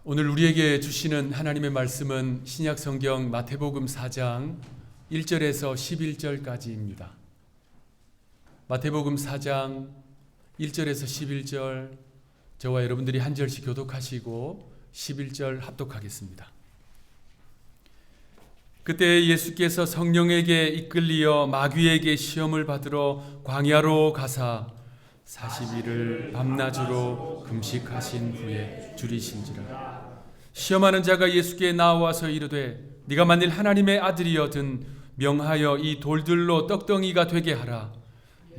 오늘 우리에게 주시는 하나님의 말씀은 신약 성경 마태복음 4장 1절에서 11절까지입니다. 마태복음 4장 1절에서 11절 저와 여러분들이 한 절씩 교독하시고 11절 합독하겠습니다. 그때 예수께서 성령에게 이끌리어 마귀에게 시험을 받으러 광야로 가사 40일을 밤낮으로 금식하신 후에 줄이신지라. 시험하는 자가 예수께 나와서 이르되 네가 만일 하나님의 아들이여든 명하여 이 돌들로 떡덩이가 되게 하라.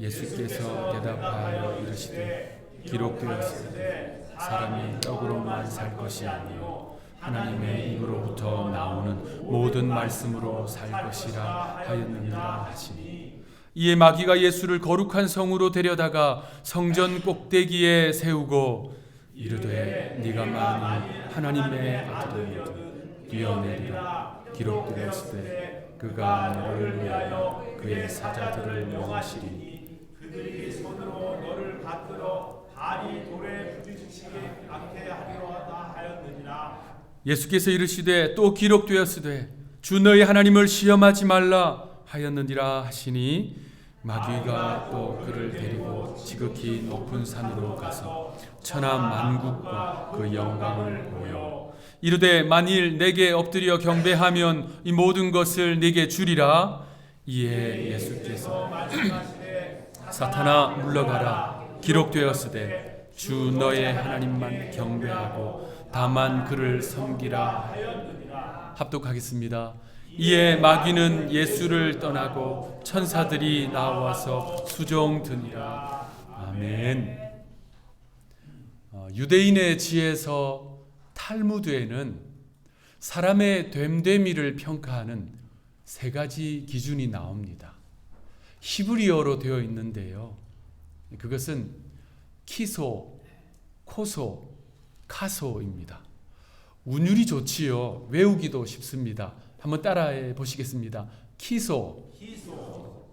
예수께서 대답하여 이르시되 기록되었으되 사람이 떡으로만 살 것이 아니요 하나님의 입으로부터 나오는 모든 말씀으로 살 것이라 하였느니라 하시니, 이에 마귀가 예수를 거룩한 성으로 데려다가 성전 꼭대기에 세우고 이르되 네가 만일 하나님의 아들이거든 뛰어내리라. 기록되었으되 그가 너를 위하여 그의 사자들을 명하시리니 그들이 손으로 너를 받들어 다리 돌에 부딪히게 않게 하리라 하였느니라. 예수께서 이르시되 또 기록되었으되 주 너희 하나님을 시험하지 말라 하였느니라 하시니, 마귀가 또 그를 데리고 지극히 높은 산으로 가서 천하 만국과 그 영광을 보여 이르되 만일 내게 엎드려 경배하면 이 모든 것을 네게 주리라. 이에 예수께서 사탄아 물러가라. 기록되었으되 주 너의 하나님만 경배하고 다만 그를 섬기라 하였느니라. 합독하겠습니다. 이에 마귀는 예수를 떠나고 천사들이 나와서 수종드니라. 아멘. 유대인의 지에서 탈무드에는 사람의 됨됨이를 평가하는 세 가지 기준이 나옵니다. 히브리어로 되어 있는데요, 그것은 키소, 코소, 카소입니다. 운율이 좋지요. 외우기도 쉽습니다. 한번 따라해 보시겠습니다. 키소,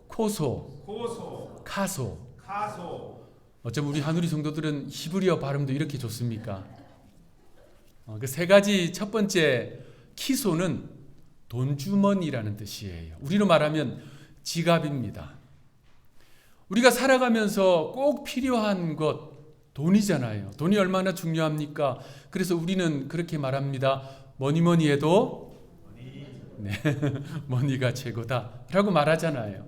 코소, 카소. 어쩜 우리 한우리 성도들은 히브리어 발음도 이렇게 좋습니까? 그 세 가지, 첫 번째 키소는 돈주머니라는 뜻이에요. 우리로 말하면 지갑입니다. 우리가 살아가면서 꼭 필요한 것, 돈이잖아요. 돈이 얼마나 중요합니까? 그래서 우리는 그렇게 말합니다. 뭐니 해도 머니가 최고다 라고 말하잖아요.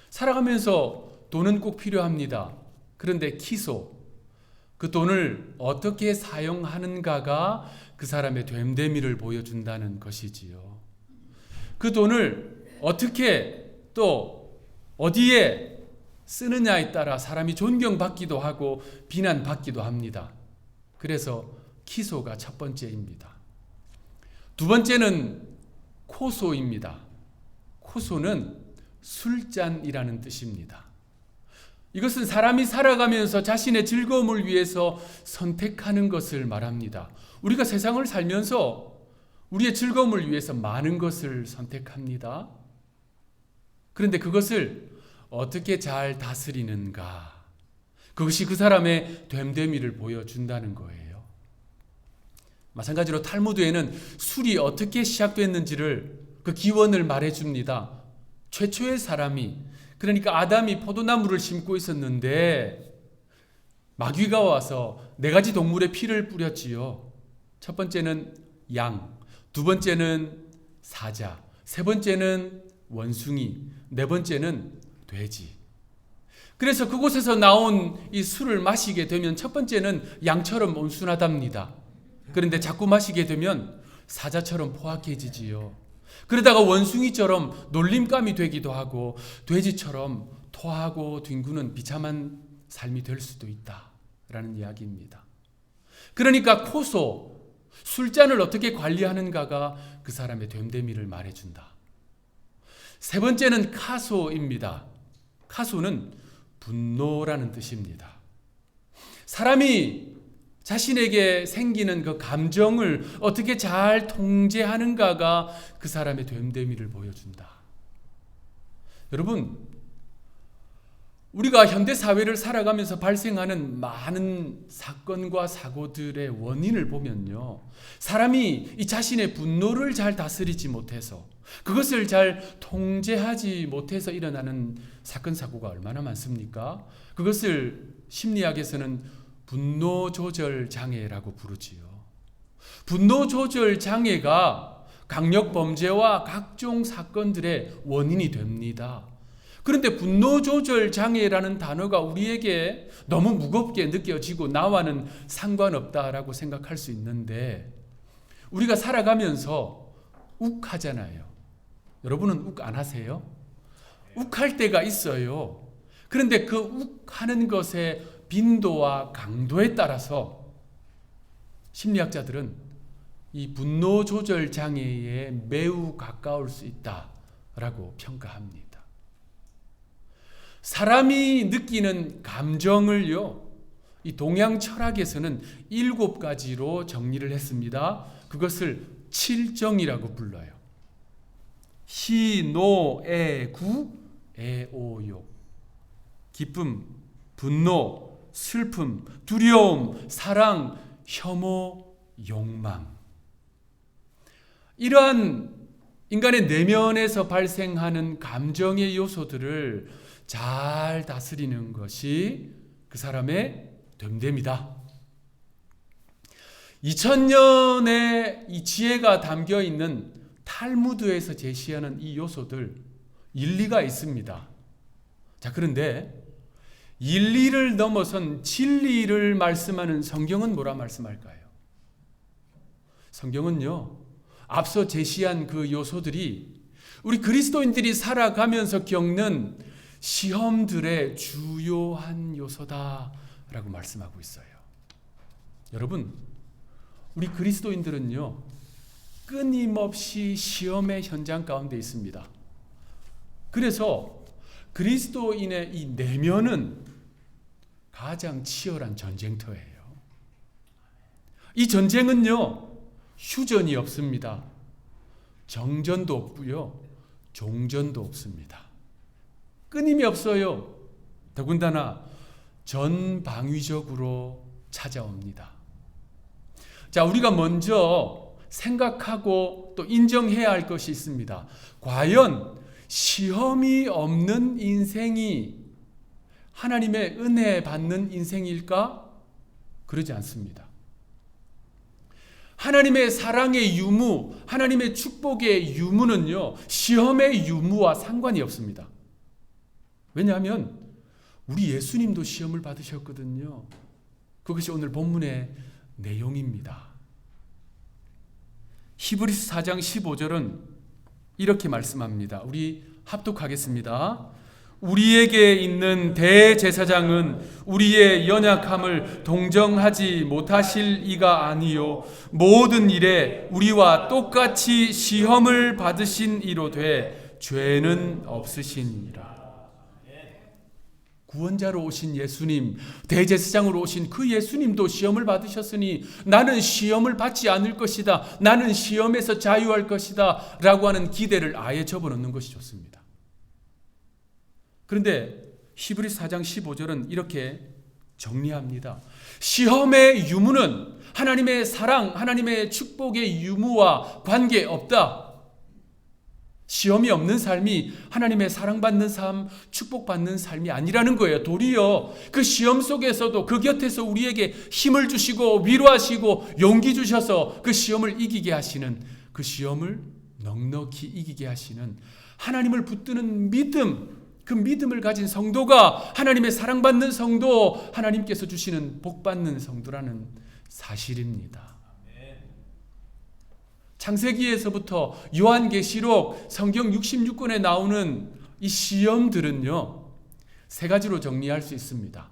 살아가면서 돈은 꼭 필요합니다. 그런데 키소, 그 돈을 어떻게 사용하는가가 그 사람의 됨됨이를 보여준다는 것이지요. 그 돈을 어떻게 또 어디에 쓰느냐에 따라 사람이 존경받기도 하고 비난받기도 합니다. 그래서 키소가 첫 번째입니다. 두 번째는 코소입니다. 코소는 술잔이라는 뜻입니다. 이것은 사람이 살아가면서 자신의 즐거움을 위해서 선택하는 것을 말합니다. 우리가 세상을 살면서 우리의 즐거움을 위해서 많은 것을 선택합니다. 그런데 그것을 어떻게 잘 다스리는가, 그것이 그 사람의 됨됨이를 보여준다는 거예요. 마찬가지로 탈무드에는 술이 어떻게 시작됐는지를, 그 기원을 말해줍니다. 최초의 사람이, 그러니까 아담이 포도나무를 심고 있었는데 마귀가 와서 네 가지 동물의 피를 뿌렸지요. 첫 번째는 양, 두 번째는 사자, 세 번째는 원숭이, 네 번째는 돼지. 그래서 그곳에서 나온 이 술을 마시게 되면 첫 번째는 양처럼 온순하답니다. 그런데 자꾸 마시게 되면 사자처럼 포악해지지요. 그러다가 원숭이처럼 놀림감이 되기도 하고 돼지처럼 토하고 뒹구는 비참한 삶이 될 수도 있다라는 이야기입니다. 그러니까 코소, 술잔을 어떻게 관리하는가가 그 사람의 됨됨이를 말해준다. 세 번째는 카소입니다. 카소는 분노라는 뜻입니다. 사람이 자신에게 생기는 그 감정을 어떻게 잘 통제하는가가 그 사람의 됨됨이를 보여준다. 여러분, 우리가 현대 사회를 살아가면서 발생하는 많은 사건과 사고들의 원인을 보면요, 사람이 이 자신의 분노를 잘 다스리지 못해서, 그것을 잘 통제하지 못해서 일어나는 사건 사고가 얼마나 많습니까? 그것을 심리학에서는 분노 조절 장애라고 부르지요. 분노 조절 장애가 강력 범죄와 각종 사건들의 원인이 됩니다. 그런데 분노 조절 장애라는 단어가 우리에게 너무 무겁게 느껴지고 나와는 상관없다라고 생각할 수 있는데, 우리가 살아가면서 욱하잖아요. 여러분은 욱 안 하세요? 욱할 때가 있어요. 그런데 그 욱하는 것의 빈도와 강도에 따라서 심리학자들은 이 분노 조절 장애에 매우 가까울 수 있다라고 평가합니다. 사람이 느끼는 감정을요, 이 동양 철학에서는 7가지로 정리를 했습니다. 그것을 7정이라고 불러요. 희, 노, 애, 구, 애, 오, 욕. 기쁨, 분노, 슬픔, 두려움, 사랑, 혐오, 욕망. 이러한 인간의 내면에서 발생하는 감정의 요소들을 잘 다스리는 것이 그 사람의 됨됨이다. 2000년의 이 지혜가 담겨 있는 탈무드에서 제시하는 이 요소들, 일리가 있습니다. 자, 그런데 일리를 넘어선 진리를 말씀하는 성경은 뭐라 말씀할까요? 성경은요, 앞서 제시한 그 요소들이 우리 그리스도인들이 살아가면서 겪는 시험들의 주요한 요소다라고 말씀하고 있어요. 여러분, 우리 그리스도인들은요, 끊임없이 시험의 현장 가운데 있습니다. 그래서 그리스도인의 이 내면은 가장 치열한 전쟁터예요. 이 전쟁은요, 휴전이 없습니다. 정전도 없고요, 종전도 없습니다. 끊임이 없어요. 더군다나 전방위적으로 찾아옵니다. 자, 우리가 먼저 생각하고 또 인정해야 할 것이 있습니다. 과연 시험이 없는 인생이 하나님의 은혜 받는 인생일까? 그러지 않습니다. 하나님의 사랑의 유무, 하나님의 축복의 유무는요, 시험의 유무와 상관이 없습니다. 왜냐하면 우리 예수님도 시험을 받으셨거든요. 그것이 오늘 본문의 내용입니다. 히브리서 4장 15절은 이렇게 말씀합니다. 우리 합독하겠습니다. 우리에게 있는 대제사장은 우리의 연약함을 동정하지 못하실 이가 아니요 모든 일에 우리와 똑같이 시험을 받으신 이로 돼 죄는 없으시니라. 구원자로 오신 예수님, 대제사장으로 오신 그 예수님도 시험을 받으셨으니 나는 시험을 받지 않을 것이다, 나는 시험에서 자유할 것이다 라고 하는 기대를 아예 접어놓는 것이 좋습니다. 그런데 히브리서 4장 15절은 이렇게 정리합니다. 시험의 유무는 하나님의 사랑, 하나님의 축복의 유무와 관계없다. 시험이 없는 삶이 하나님의 사랑받는 삶, 축복받는 삶이 아니라는 거예요. 도리어 그 시험 속에서도 그 곁에서 우리에게 힘을 주시고 위로하시고 용기 주셔서 그 시험을 이기게 하시는, 그 시험을 넉넉히 이기게 하시는 하나님을 붙드는 믿음, 그 믿음을 가진 성도가 하나님의 사랑받는 성도, 하나님께서 주시는 복받는 성도라는 사실입니다. 창세기에서부터 요한계시록, 성경 66권에 나오는 이 시험들은요, 3가지로 정리할 수 있습니다.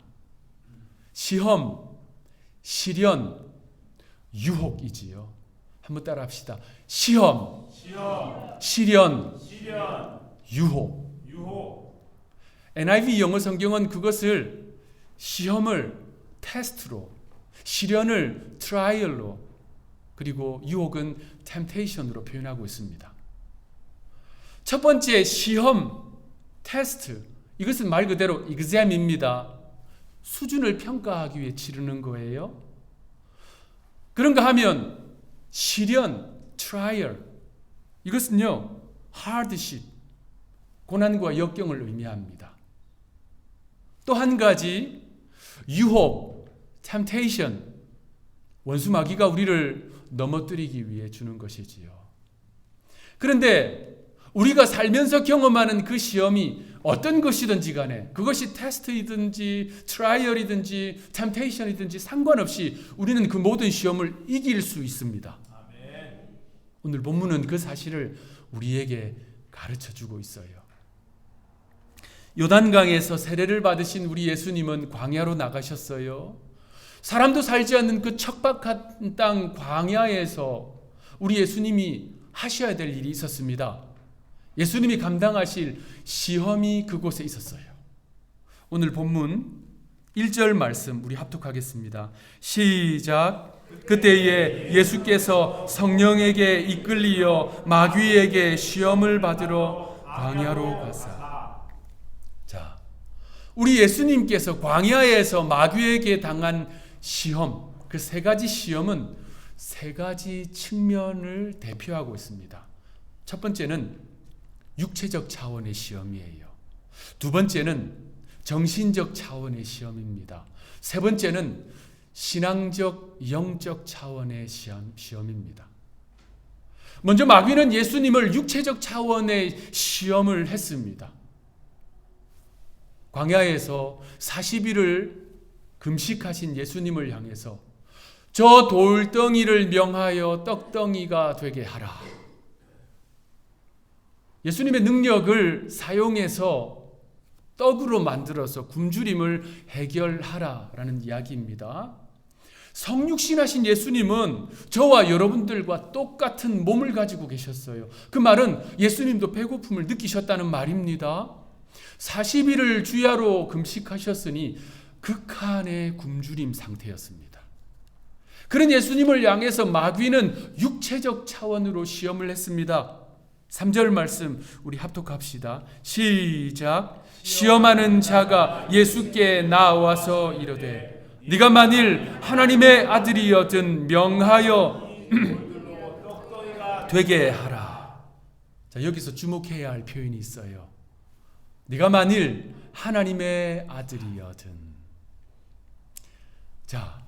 시험, 시련, 유혹이지요. 한번 따라 합시다. 시험, 시련, 유혹. NIV 영어 성경은 그것을, 시험을 테스트로, 시련을 트라이얼로, 그리고 유혹은 템테이션으로 표현하고 있습니다. 첫 번째 시험, 테스트, 이것은 말 그대로 exam입니다. 수준을 평가하기 위해 치르는 거예요. 그런가 하면 시련, trial, 이것은요 hardship, 고난과 역경을 의미합니다. 또 한 가지 유혹, temptation, 원수 마귀가 우리를 넘어뜨리기 위해 주는 것이지요. 그런데 우리가 살면서 경험하는 그 시험이 어떤 것이든지 간에 그것이 테스트이든지 트라이얼이든지 템테이션이든지 상관없이 우리는 그 모든 시험을 이길 수 있습니다. 오늘 본문은 그 사실을 우리에게 가르쳐주고 있어요. 요단강에서 세례를 받으신 우리 예수님은 광야로 나가셨어요. 사람도 살지 않는 그 척박한 땅 광야에서 우리 예수님이 하셔야 될 일이 있었습니다. 예수님이 감당하실 시험이 그곳에 있었어요. 오늘 본문 1절 말씀 우리 합독하겠습니다. 시작. 그때에 예수께서 성령에게 이끌리어 마귀에게 시험을 받으러 광야로 가사. 자, 우리 예수님께서 광야에서 마귀에게 당한 시험, 그 세 가지 시험은 세 가지 측면을 대표하고 있습니다. 첫 번째는 육체적 차원의 시험이에요. 두 번째는 정신적 차원의 시험입니다. 세 번째는 신앙적, 영적 차원의 시험입니다. 먼저 마귀는 예수님을 육체적 차원의 시험을 했습니다. 광야에서 40일을 금식하신 예수님을 향해서 저 돌덩이를 명하여 떡덩이가 되게 하라. 예수님의 능력을 사용해서 떡으로 만들어서 굶주림을 해결하라라는 이야기입니다. 성육신하신 예수님은 저와 여러분들과 똑같은 몸을 가지고 계셨어요. 그 말은 예수님도 배고픔을 느끼셨다는 말입니다. 40일을 주야로 금식하셨으니 극한의 굶주림 상태였습니다. 그런 예수님을 향해서 마귀는 육체적 차원으로 시험을 했습니다. 3절 말씀 우리 합독합시다. 시작. 시험하는 자가 예수께 나와서 이르되 네가 만일 하나님의 아들이여든 명하여 되게 하라. 자, 여기서 주목해야 할 표현이 있어요. 네가 만일 하나님의 아들이여든. 자,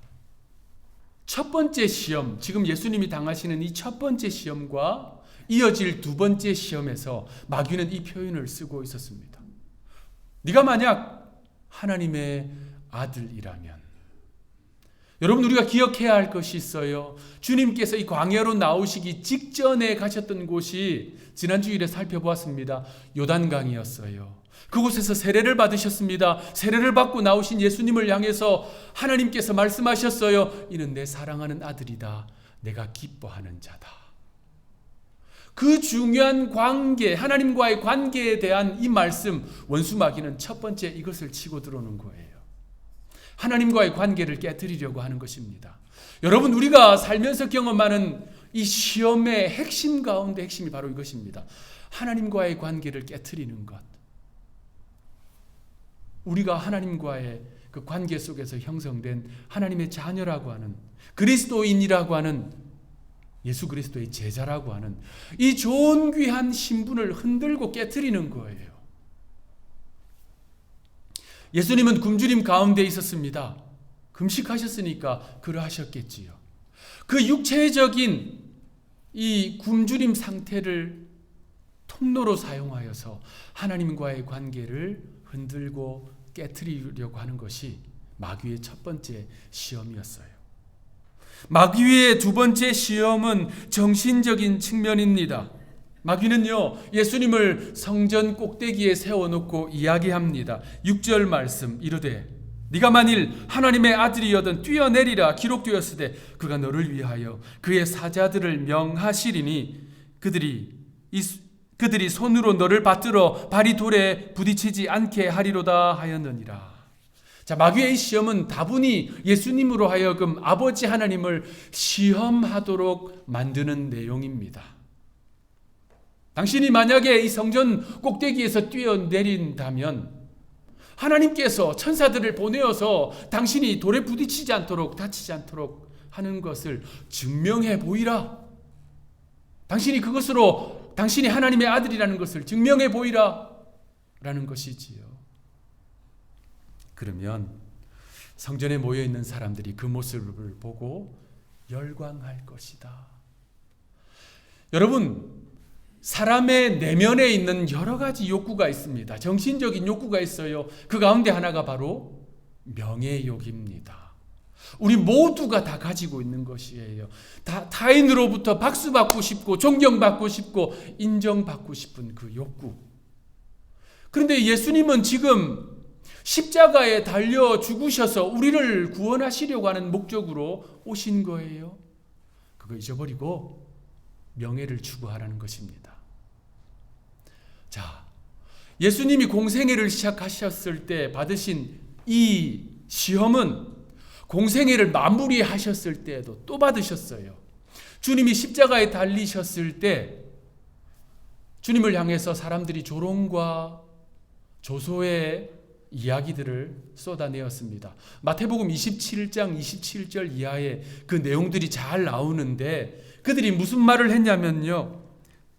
첫 번째 시험, 지금 예수님이 당하시는 이 첫 번째 시험과 이어질 두 번째 시험에서 마귀는 이 표현을 쓰고 있었습니다. 네가 만약 하나님의 아들이라면. 여러분, 우리가 기억해야 할 것이 있어요. 주님께서 이 광야로 나오시기 직전에 가셨던 곳이 지난 주일에 살펴보았습니다. 요단강이었어요. 그곳에서 세례를 받으셨습니다. 세례를 받고 나오신 예수님을 향해서 하나님께서 말씀하셨어요. 이는 내 사랑하는 아들이다. 내가 기뻐하는 자다. 그 중요한 관계, 하나님과의 관계에 대한 이 말씀, 원수 마귀는 첫 번째 이것을 치고 들어오는 거예요. 하나님과의 관계를 깨뜨리려고 하는 것입니다. 여러분, 우리가 살면서 경험하는 이 시험의 핵심 가운데 핵심이 바로 이것입니다. 하나님과의 관계를 깨뜨리는 것. 우리가 하나님과의 그 관계 속에서 형성된 하나님의 자녀라고 하는, 그리스도인이라고 하는, 예수 그리스도의 제자라고 하는 이 존귀한 신분을 흔들고 깨트리는 거예요. 예수님은 굶주림 가운데 있었습니다. 금식하셨으니까 그러하셨겠지요. 그 육체적인 이 굶주림 상태를 통로로 사용하여서 하나님과의 관계를 흔들고 깨트리려고 하는 것이 마귀의 첫 번째 시험이었어요. 마귀의 두 번째 시험은 정신적인 측면입니다. 마귀는요, 예수님을 성전 꼭대기에 세워놓고 이야기합니다. 6절 말씀 이르되 네가 만일 하나님의 아들이여든 뛰어내리라 기록되었으되 그가 너를 위하여 그의 사자들을 명하시리니 그들이 손으로 너를 받들어 발이 돌에 부딪히지 않게 하리로다 하였느니라. 자, 마귀의 이 시험은 다분히 예수님으로 하여금 아버지 하나님을 시험하도록 만드는 내용입니다. 당신이 만약에 이 성전 꼭대기에서 뛰어내린다면 하나님께서 천사들을 보내어서 당신이 돌에 부딪히지 않도록 다치지 않도록 하는 것을 증명해 보이라. 당신이 그것으로 당신이 하나님의 아들이라는 것을 증명해 보이라 라는 것이지요. 그러면 성전에 모여있는 사람들이 그 모습을 보고 열광할 것이다. 여러분, 사람의 내면에 있는 여러 가지 욕구가 있습니다. 정신적인 욕구가 있어요. 그 가운데 하나가 바로 명예욕입니다. 우리 모두가 다 가지고 있는 것이에요. 타인으로부터 박수받고 싶고 존경받고 싶고 인정받고 싶은 그 욕구. 그런데 예수님은 지금 십자가에 달려 죽으셔서 우리를 구원하시려고 하는 목적으로 오신 거예요. 그거 잊어버리고 명예를 추구하라는 것입니다. 자, 예수님이 공생애를 시작하셨을 때 받으신 이 시험은 공생애를 마무리하셨을 때에도 또 받으셨어요. 주님이 십자가에 달리셨을 때 주님을 향해서 사람들이 조롱과 조소의 이야기들을 쏟아내었습니다. 마태복음 27장 27절 이하에 그 내용들이 잘 나오는데 그들이 무슨 말을 했냐면요.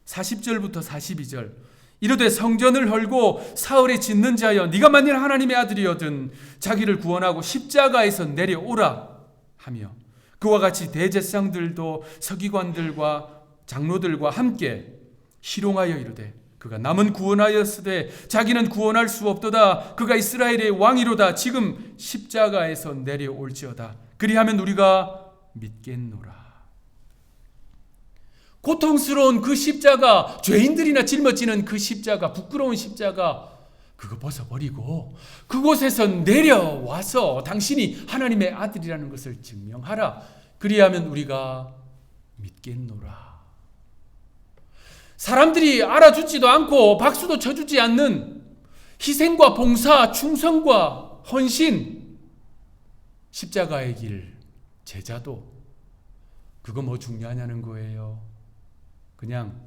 40절부터 42절. 이르되 성전을 헐고 사흘에 짓는 자여 네가 만일 하나님의 아들이거든 자기를 구원하고 십자가에서 내려오라 하며 그와 같이 대제사장들도 서기관들과 장로들과 함께 희롱하여 이르되 그가 남은 구원하였으되 자기는 구원할 수 없도다. 그가 이스라엘의 왕이로다. 지금 십자가에서 내려올지어다. 그리하면 우리가 믿겠노라. 고통스러운 그 십자가, 죄인들이나 짊어지는 그 십자가, 부끄러운 십자가 그거 벗어버리고 그곳에서 내려와서 당신이 하나님의 아들이라는 것을 증명하라. 그리하면 우리가 믿겠노라. 사람들이 알아주지도 않고 박수도 쳐주지 않는 희생과 봉사, 충성과 헌신, 십자가의 길, 제자도 그거 뭐 중요하냐는 거예요. 그냥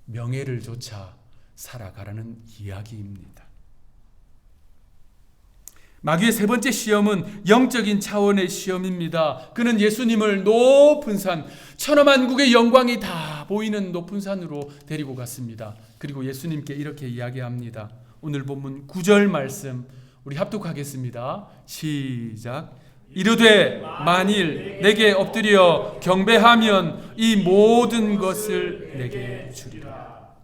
명예를 조차 살아가라는 이야기입니다. 마귀의 세 번째 시험은 영적인 차원의 시험입니다. 그는 예수님을 높은 산, 천하만국의 영광이 다 보이는 높은 산으로 데리고 갔습니다. 그리고 예수님께 이렇게 이야기합니다. 오늘 본문 9절 말씀 우리 합독하겠습니다. 시작. 이르되 만일 내게 엎드려 경배하면 이 모든 것을 내게 주리라.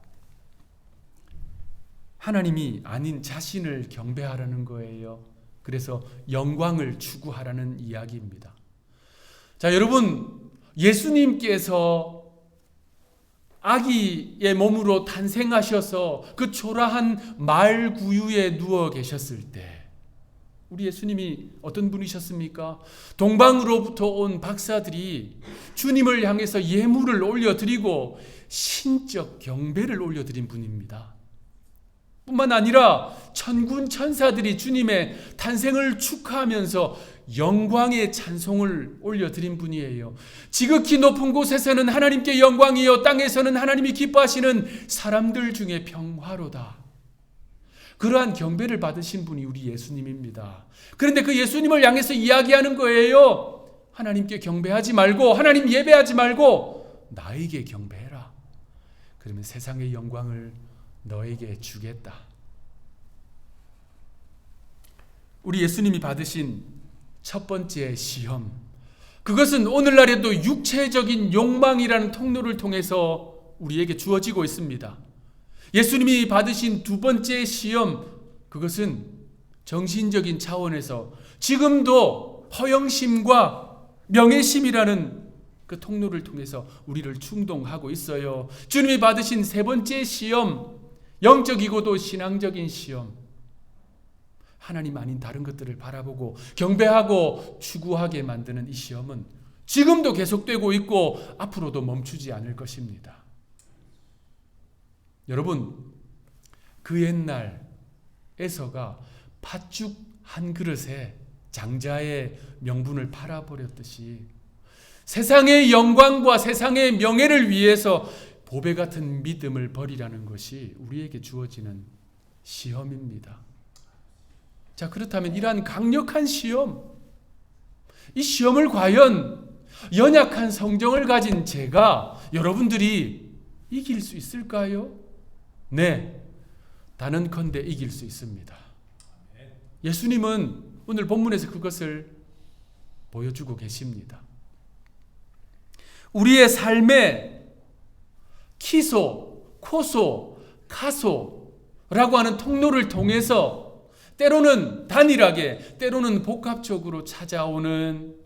하나님이 아닌 자신을 경배하라는 거예요. 그래서 영광을 추구하라는 이야기입니다. 자, 여러분, 예수님께서 아기의 몸으로 탄생하셔서 그 초라한 말 구유에 누워 계셨을 때 우리 예수님이 어떤 분이셨습니까? 동방으로부터 온 박사들이 주님을 향해서 예물을 올려드리고 신적 경배를 올려드린 분입니다. 뿐만 아니라 천군 천사들이 주님의 탄생을 축하하면서 영광의 찬송을 올려드린 분이에요. 지극히 높은 곳에서는 하나님께 영광이요 땅에서는 하나님이 기뻐하시는 사람들 중에 평화로다. 그러한 경배를 받으신 분이 우리 예수님입니다. 그런데 그 예수님을 향해서 이야기하는 거예요. 하나님께 경배하지 말고 하나님 예배하지 말고 나에게 경배해라. 그러면 세상의 영광을 너에게 주겠다. 우리 예수님이 받으신 첫 번째 시험, 그것은 오늘날에도 육체적인 욕망이라는 통로를 통해서 우리에게 주어지고 있습니다. 예수님이 받으신 두 번째 시험, 그것은 정신적인 차원에서 지금도 허영심과 명예심이라는 그 통로를 통해서 우리를 충동하고 있어요. 주님이 받으신 세 번째 시험, 영적이고도 신앙적인 시험, 하나님 아닌 다른 것들을 바라보고 경배하고 추구하게 만드는 이 시험은 지금도 계속되고 있고 앞으로도 멈추지 않을 것입니다. 여러분, 그 옛날 에서가 팥죽 한 그릇에 장자의 명분을 팔아버렸듯이 세상의 영광과 세상의 명예를 위해서 보배 같은 믿음을 버리라는 것이 우리에게 주어지는 시험입니다. 자, 그렇다면 이러한 강력한 시험, 이 시험을 과연 연약한 성정을 가진 제가, 여러분들이 이길 수 있을까요? 네, 단언컨대 이길 수 있습니다. 예수님은 오늘 본문에서 그것을 보여주고 계십니다. 우리의 삶의 키소, 코소, 카소라고 하는 통로를 통해서 때로는 단일하게, 때로는 복합적으로 찾아오는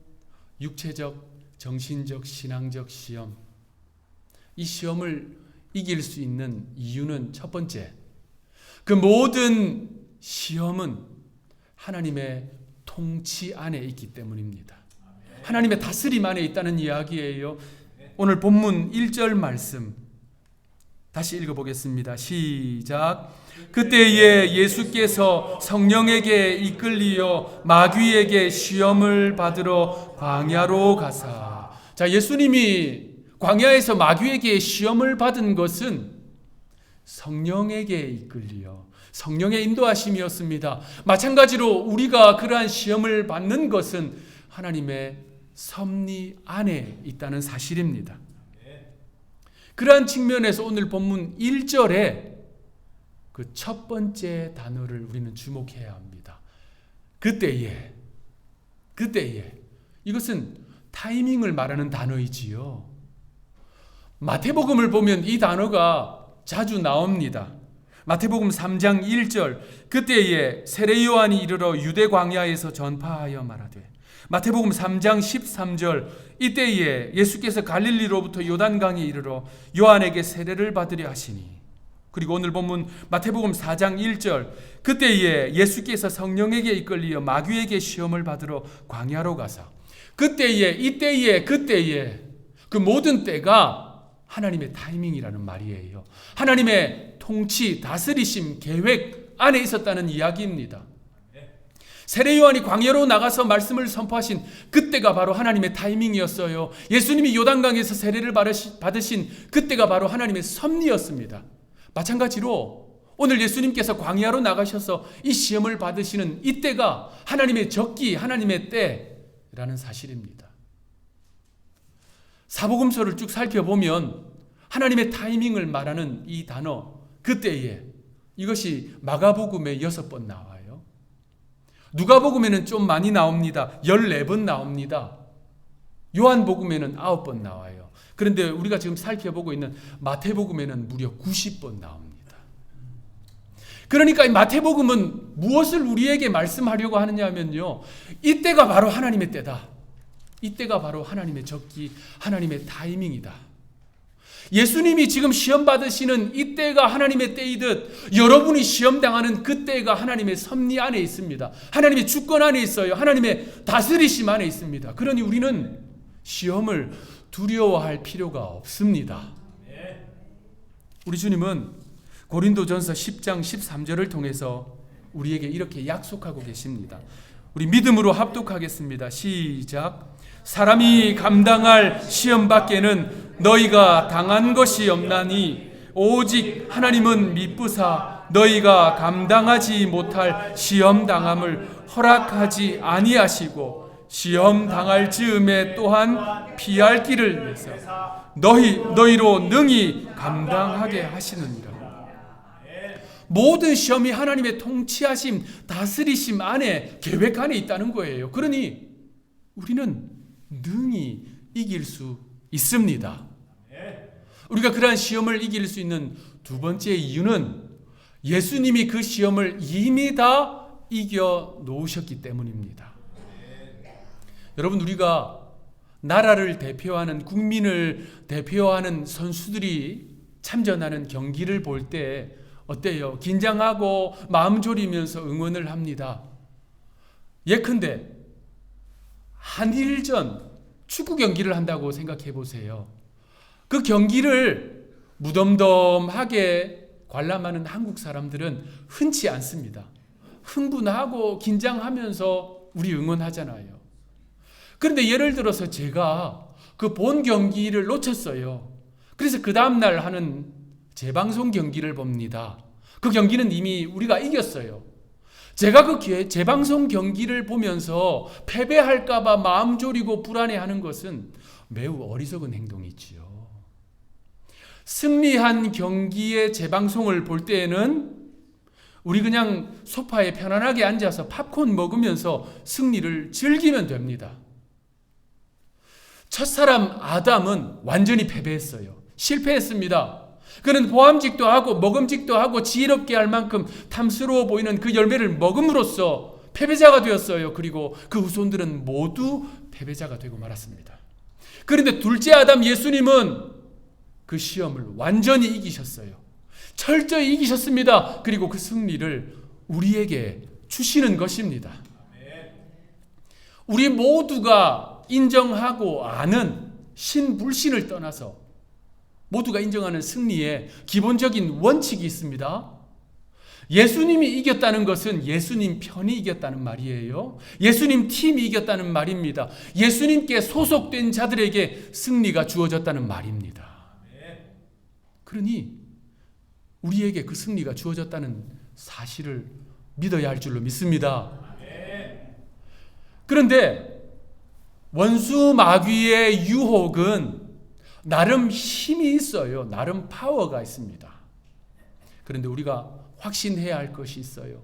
육체적, 정신적, 신앙적 시험. 이 시험을 이길 수 있는 이유는 첫 번째, 그 모든 시험은 하나님의 통치 안에 있기 때문입니다. 하나님의 다스림 안에 있다는 이야기예요. 오늘 본문 1절 말씀 다시 읽어보겠습니다. 시작. 그때에 예수께서 성령에게 이끌리어 마귀에게 시험을 받으러 광야로 가사. 자, 예수님이 광야에서 마귀에게 시험을 받은 것은 성령에게 이끌리어 성령의 인도하심이었습니다. 마찬가지로 우리가 그러한 시험을 받는 것은 하나님의 섭리 안에 있다는 사실입니다. 그러한 측면에서 오늘 본문 1절에 그 첫 번째 단어를 우리는 주목해야 합니다. 그때에. 이것은 타이밍을 말하는 단어이지요. 마태복음을 보면 이 단어가 자주 나옵니다. 마태복음 3장 1절, 그때에 세례 요한이 이르러 유대 광야에서 전파하여 말하되. 마태복음 3장 13절, 이때에 예수께서 갈릴리로부터 요단강에 이르러 요한에게 세례를 받으려 하시니. 그리고 오늘 본문 마태복음 4장 1절, 그때에 예수께서 성령에게 이끌리어 마귀에게 시험을 받으러 광야로 가사. 그때에 그 모든 때가 하나님의 타이밍이라는 말이에요. 하나님의 통치, 다스리심, 계획 안에 있었다는 이야기입니다. 세례 요한이 광야로 나가서 말씀을 선포하신 그때가 바로 하나님의 타이밍이었어요. 예수님이 요단강에서 세례를 받으신 그때가 바로 하나님의 섭리였습니다. 마찬가지로 오늘 예수님께서 광야로 나가셔서 이 시험을 받으시는 이때가 하나님의 적기, 하나님의 때라는 사실입니다. 사복음서를 쭉 살펴보면 하나님의 타이밍을 말하는 이 단어, 그때에, 이것이 마가복음에 6번 나와요. 누가복음에는 좀 많이 나옵니다. 14번 나옵니다. 요한복음에는 9번 나와요. 그런데 우리가 지금 살펴보고 있는 마태복음에는 무려 90번 나옵니다. 그러니까 이 마태복음은 무엇을 우리에게 말씀하려고 하느냐 하면요, 이때가 바로 하나님의 때다. 이때가 바로 하나님의 적기, 하나님의 타이밍이다. 예수님이 지금 시험 받으시는 이때가 하나님의 때이듯 여러분이 시험당하는 그때가 하나님의 섭리 안에 있습니다. 하나님의 주권 안에 있어요. 하나님의 다스리심 안에 있습니다. 그러니 우리는 시험을 두려워할 필요가 없습니다. 우리 주님은 고린도전서 10장 13절을 통해서 우리에게 이렇게 약속하고 계십니다. 우리 믿음으로 합독하겠습니다. 시작. 사람이 감당할 시험 밖에는 너희가 당한 것이 없나니 오직 하나님은 미쁘사 너희가 감당하지 못할 시험 당함을 허락하지 아니하시고 시험 당할 즈음에 또한 피할 길을 내사 너희로 능히 감당하게 하시느니라. 모든 시험이 하나님의 통치하심, 다스리심 안에, 계획 안에 있다는 거예요. 그러니 우리는 능히 이길 수 있습니다. 우리가 그러한 시험을 이길 수 있는 두 번째 이유는 예수님이 그 시험을 이미 다 이겨 놓으셨기 때문입니다. 여러분, 우리가 나라를 대표하는, 국민을 대표하는 선수들이 참전하는 경기를 볼 때 어때요? 긴장하고 마음 졸이면서 응원을 합니다. 예컨대 한일전 축구 경기를 한다고 생각해 보세요. 그 경기를 무덤덤하게 관람하는 한국 사람들은 흔치 않습니다. 흥분하고 긴장하면서 우리 응원하잖아요. 그런데 예를 들어서 제가 그 본 경기를 놓쳤어요. 그래서 그 다음날 하는 재방송 경기를 봅니다. 그 경기는 이미 우리가 이겼어요. 제가 그 재방송 경기를 보면서 패배할까봐 마음 졸이고 불안해하는 것은 매우 어리석은 행동이지요. 승리한 경기의 재방송을 볼 때에는 우리 그냥 소파에 편안하게 앉아서 팝콘 먹으면서 승리를 즐기면 됩니다. 첫사람 아담은 완전히 패배했어요. 실패했습니다. 그는 보암직도 하고 먹음직도 하고 지혜롭게 할 만큼 탐스러워 보이는 그 열매를 먹음으로써 패배자가 되었어요. 그리고 그 후손들은 모두 패배자가 되고 말았습니다. 그런데 둘째 아담 예수님은 그 시험을 완전히 이기셨어요. 철저히 이기셨습니다. 그리고 그 승리를 우리에게 주시는 것입니다. 우리 모두가 인정하고 아는 신불신을 떠나서 모두가 인정하는 승리의 기본적인 원칙이 있습니다. 예수님이 이겼다는 것은 예수님 편이 이겼다는 말이에요. 예수님 팀이 이겼다는 말입니다. 예수님께 소속된 자들에게 승리가 주어졌다는 말입니다. 그러니 우리에게 그 승리가 주어졌다는 사실을 믿어야 할 줄로 믿습니다. 그런데 원수 마귀의 유혹은 나름 힘이 있어요. 나름 파워가 있습니다. 그런데 우리가 확신해야 할 것이 있어요.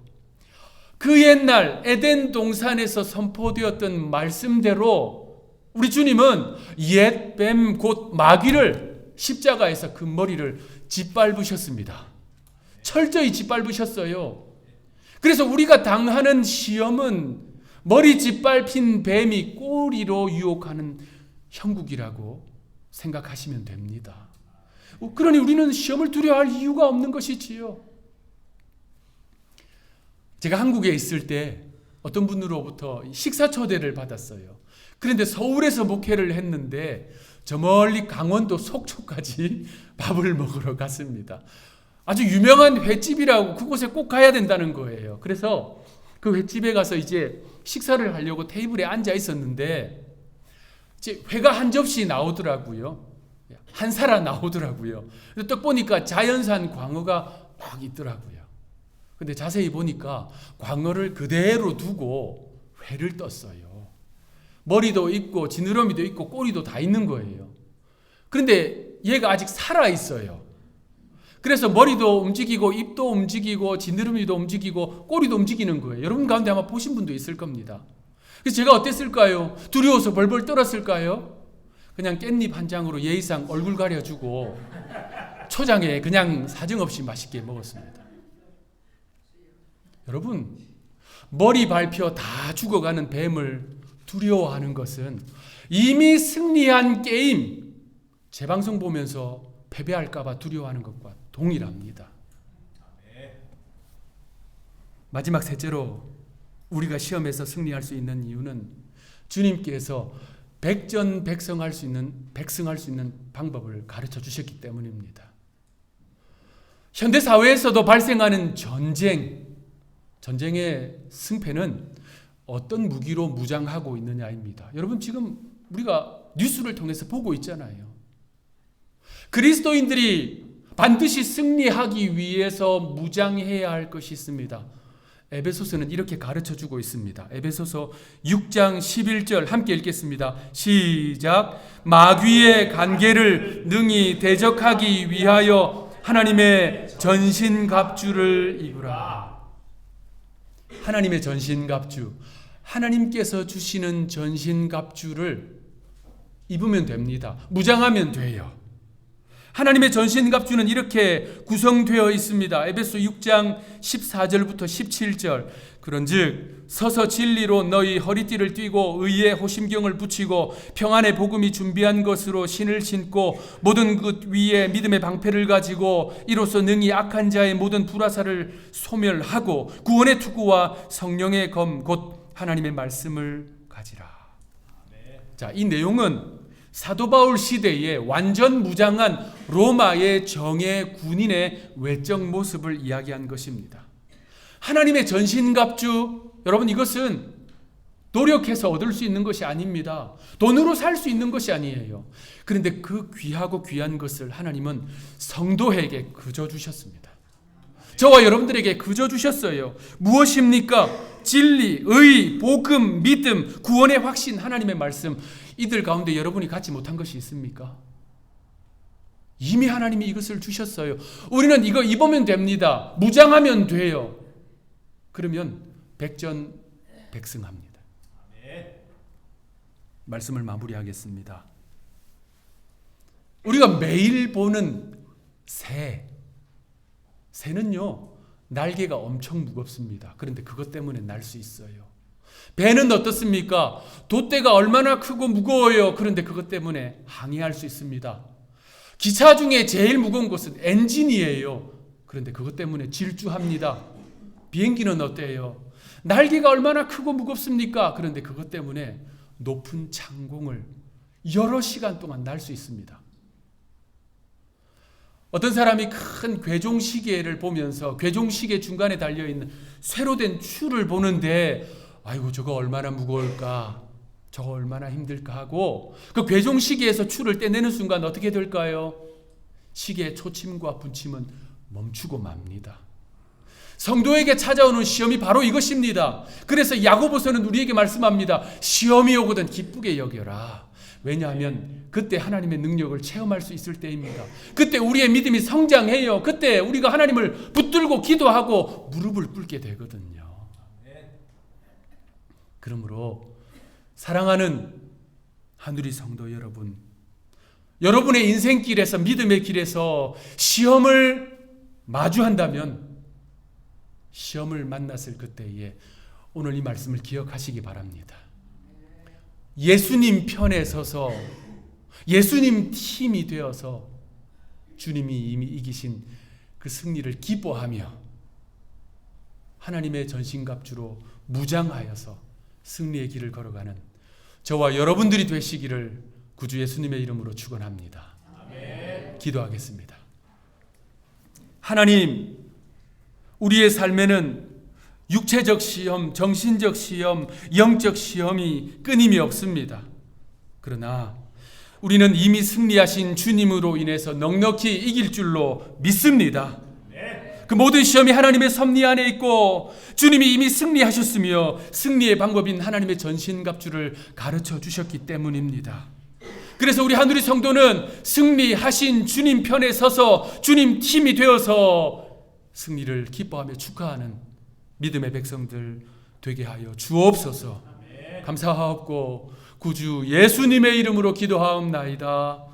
그 옛날 에덴 동산에서 선포되었던 말씀대로 우리 주님은 옛 뱀 곧 마귀를 십자가에서 그 머리를 짓밟으셨습니다. 철저히 짓밟으셨어요. 그래서 우리가 당하는 시험은 머리 짓밟힌 뱀이 꼬리로 유혹하는 형국이라고 생각하시면 됩니다. 그러니 우리는 시험을 두려워할 이유가 없는 것이지요. 제가 한국에 있을 때 어떤 분으로부터 식사 초대를 받았어요. 그런데 서울에서 목회를 했는데 저 멀리 강원도 속초까지 밥을 먹으러 갔습니다. 아주 유명한 횟집이라고 그곳에 꼭 가야 된다는 거예요. 그래서 그 횟집에 가서 이제 식사를 하려고 테이블에 앉아 있었는데 이제 회가 한 접시 나오더라고요. 한 사라 나오더라고요. 딱 보니까 자연산 광어가 막 있더라고요. 근데 자세히 보니까 광어를 그대로 두고 회를 떴어요. 머리도 있고 지느러미도 있고 꼬리도 다 있는 거예요. 그런데 얘가 아직 살아 있어요. 그래서 머리도 움직이고 입도 움직이고 지느러미도 움직이고 꼬리도 움직이는 거예요. 여러분 가운데 아마 보신 분도 있을 겁니다. 그래서 제가 어땠을까요? 두려워서 벌벌 떨었을까요? 그냥 깻잎 한 장으로 예의상 얼굴 가려주고 초장에 그냥 사정없이 맛있게 먹었습니다. 여러분, 머리 밟혀 다 죽어가는 뱀을 두려워하는 것은 이미 승리한 게임 재방송 보면서 패배할까 봐 두려워하는 것과 동일합니다. 마지막 셋째로 우리가 시험에서 승리할 수 있는 이유는 주님께서 백전백승할 수 있는 방법을 가르쳐 주셨기 때문입니다. 현대 사회에서도 발생하는 전쟁의 승패는 어떤 무기로 무장하고 있느냐입니다. 여러분 지금 우리가 뉴스를 통해서 보고 있잖아요. 그리스도인들이 반드시 승리하기 위해서 무장해야 할 것이 있습니다. 에베소서는 이렇게 가르쳐주고 있습니다. 에베소서 6장 11절 함께 읽겠습니다. 시작. 마귀의 관계를 능히 대적하기 위하여 하나님의 전신갑주를 입으라. 하나님의 전신갑주, 하나님께서 주시는 전신갑주를 입으면 됩니다. 무장하면 돼요. 하나님의 전신갑주는 이렇게 구성되어 있습니다. 에베소 6장 14절부터 17절. 그런즉 서서 진리로 너희 허리띠를 띠고 의의 호심경을 붙이고 평안의 복음이 준비한 것으로 신을 신고 모든 것 위에 믿음의 방패를 가지고 이로써 능히 악한 자의 모든 불화살을 소멸하고 구원의 투구와 성령의 검 곧 하나님의 말씀을 가지라. 자, 이 내용은 사도 바울 시대에 완전 무장한 로마의 정예 군인의 외적 모습을 이야기한 것입니다. 하나님의 전신갑주, 여러분 이것은 노력해서 얻을 수 있는 것이 아닙니다. 돈으로 살 수 있는 것이 아니에요. 그런데 그 귀하고 귀한 것을 하나님은 성도에게 그저 주셨습니다. 저와 여러분들에게 그저 주셨어요. 무엇입니까? 진리, 의, 복음, 믿음, 구원의 확신, 하나님의 말씀. 이들 가운데 여러분이 갖지 못한 것이 있습니까? 이미 하나님이 이것을 주셨어요. 우리는 이거 입으면 됩니다. 무장하면 돼요. 그러면 백전백승합니다. 말씀을 마무리하겠습니다. 우리가 매일 보는 새는요, 날개가 엄청 무겁습니다. 그런데 그것 때문에 날 수 있어요. 배는 어떻습니까? 돛대가 얼마나 크고 무거워요. 그런데 그것 때문에 항해할 수 있습니다. 기차 중에 제일 무거운 것은 엔진이에요. 그런데 그것 때문에 질주합니다. 비행기는 어때요? 날개가 얼마나 크고 무겁습니까? 그런데 그것 때문에 높은 창공을 여러 시간 동안 날 수 있습니다. 어떤 사람이 큰 괴종시계를 보면서 괴종시계 중간에 달려있는 쇠로 된 추를 보는데 아이고 저거 얼마나 무거울까, 저거 얼마나 힘들까 하고 그 괴종시계에서 추를 떼내는 순간 어떻게 될까요? 시계의 초침과 분침은 멈추고 맙니다. 성도에게 찾아오는 시험이 바로 이것입니다. 그래서 야고보서는 우리에게 말씀합니다. 시험이 오거든 기쁘게 여겨라. 왜냐하면 그때 하나님의 능력을 체험할 수 있을 때입니다. 그때 우리의 믿음이 성장해요. 그때 우리가 하나님을 붙들고 기도하고 무릎을 꿇게 되거든요. 그러므로 사랑하는 하누리 성도 여러분, 여러분의 인생길에서, 믿음의 길에서 시험을 마주한다면 시험을 만났을 그때에 오늘 이 말씀을 기억하시기 바랍니다. 예수님 편에 서서 예수님 팀이 되어서 주님이 이미 이기신 그 승리를 기뻐하며 하나님의 전신갑주로 무장하여서 승리의 길을 걸어가는 저와 여러분들이 되시기를 구주 예수님의 이름으로 축원합니다. 기도하겠습니다. 하나님, 우리의 삶에는 육체적 시험, 정신적 시험, 영적 시험이 끊임이 없습니다. 그러나 우리는 이미 승리하신 주님으로 인해서 넉넉히 이길 줄로 믿습니다. 그 모든 시험이 하나님의 섭리 안에 있고 주님이 이미 승리하셨으며 승리의 방법인 하나님의 전신갑주를 가르쳐 주셨기 때문입니다. 그래서 우리 하누리 성도는 승리하신 주님 편에 서서 주님 팀이 되어서 승리를 기뻐하며 축하하는 믿음의 백성들 되게 하여 주옵소서. 감사하옵고 구주 예수님의 이름으로 기도하옵나이다.